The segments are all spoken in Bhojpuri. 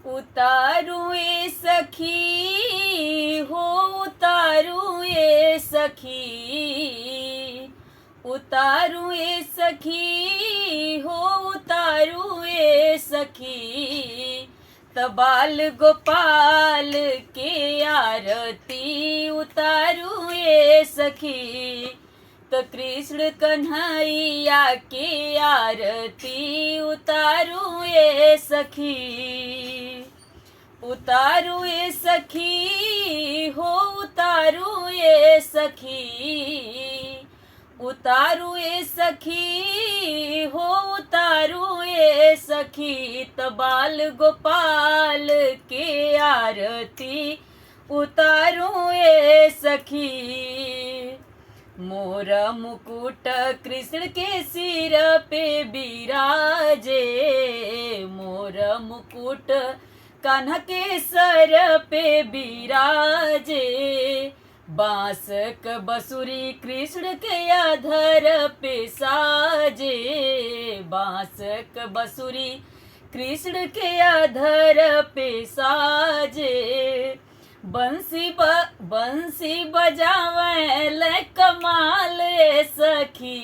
उतारू ए सखी हो, उतारू ए सखी, उतारू ए सखी हो, उतारू ए सखी, तबाल गोपाल के आरती उतारू ए सखी, तो कृष्ण कन्हैया के आरती उतारू ए सखी, उतारू ए सखी हो, उतारू ए सखी, उतारू ए सखी हो, उतारू ए सखी, तबाल गोपाल के आरती उतारू ए सखी, मोर मुकुट कृष्ण के सिर पे बिराजे, मोर मुकुट कान्हा के सर पे बिराजे, बांस क बसुरी कृष्ण के अधर पे साजे, बांस क बसुरी कृष्ण के अधर पे साजे, बंसी बजावे ले कमाल सखी,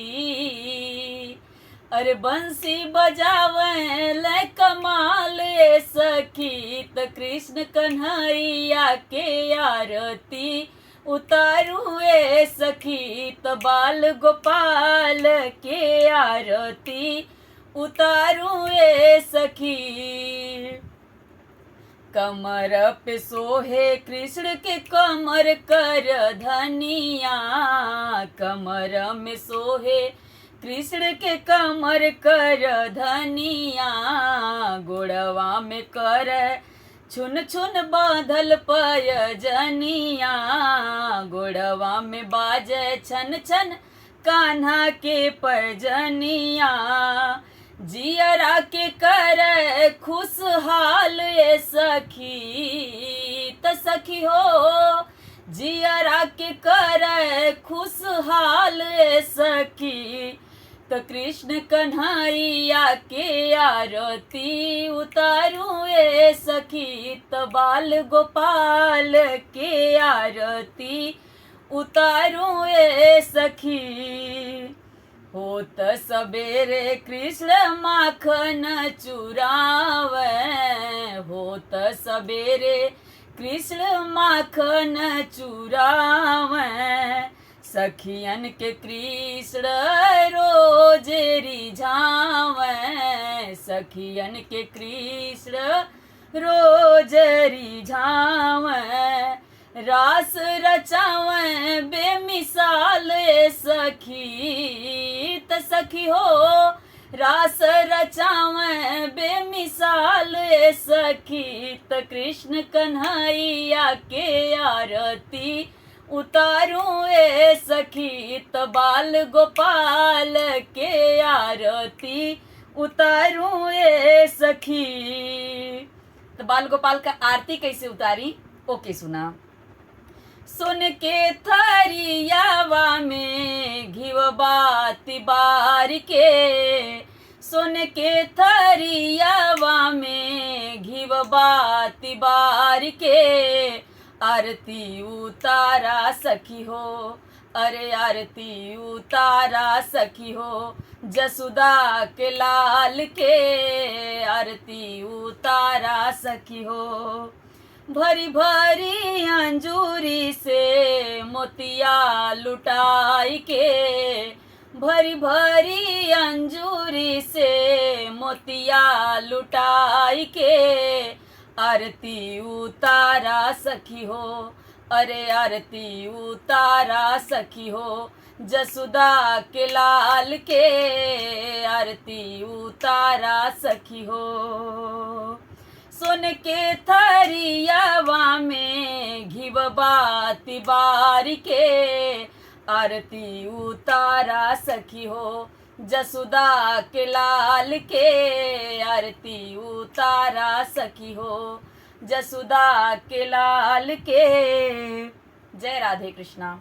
अरे बंसी बजावे ले कमाल सखी, तो कृष्ण कन्हैया के आरती उतारू ए सखी, तो बाल गोपाल के आरती उतारू ए सखी, कमर पे सोहे कृष्ण के कमर कर धनिया, कमर में सोहे कृष्ण के कमर कर धनिया, गोड़वा में कर छुन छुन बांधल पयजनिया, गोड़वा में बाजे छन छन कान्हा के पैजनिया, जियरा के कर खुशहाल ए सखी, त सखी हो जियरा के कर खुशहाल ए सखी, तो कृष्ण कन्हैया के आरती उतारू ए सखी, तो बाल गोपाल के आरती उतारू ए सखी, होत सबेरे कृष्ण माखन चुरावे, होत सबेरे कृष्ण माखन चुरावे, सखियन के कृष्ण रोज रिझावे, सखियन के कृष्ण रोज रिझावे, रास रचावे बेमिसाल सखी, त सखी हो रास रचावे बेमिसाल सखी, त कृष्ण कन्हैया के आरती उतारू ए सखी, त बाल गोपाल के आरती उतारू ए सखी। तो बाल गोपाल का आरती कैसे उतारी ओके सुना। सुन के थरियावा में घिव बाती बार के, सुन के थरियावा में घिव बाती बार के, आरती उतारा सखी हो, अरे आरती उतारा सखी हो, जसुदा के लाल के आरती उतारा सखी हो, भरी भरी अंजूरी से मोतिया लुटाई के, भरी भरी अंजूरी से मोतिया लुटाई के, आरती उतारा सखी हो, अरे आरती उतारा सखी हो, जसुदा के लाल के आरती उतारा सखी हो। सुन के थरियावा में घिव बाती बार के, आरती उतारा सखी हो, जसुदा के लाल के आरती उतारा सखी हो, जसुदा के लाल के। जय राधे कृष्णा।